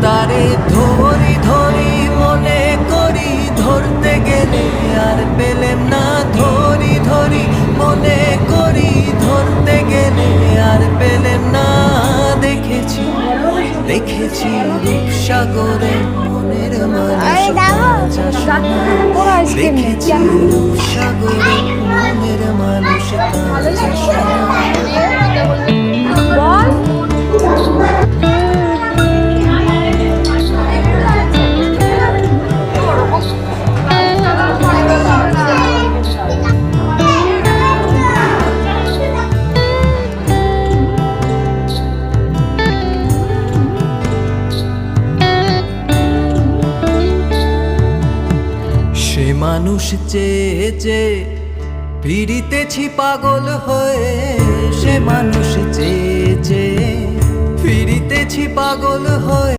তারে ধরি ধরি মনে করি, ধরতে গেলে আর পেলেম না। ধরি ধরি মনে করি, ধরতে গেলে আর পেলেম না। দেখেছি দেখেছি রূপসাগরে মনের মানুষ কাঁচা সোনা। দেখেছি রূপসাগরে মনের মানুষ কাঁচা সোনা। সে মানুষ চেয়ে চেয়ে ফিরিতেছি পাগল হয়ে। সে মানুষ চেয়ে চেয়ে ফিরিতেছি পাগল হয়ে।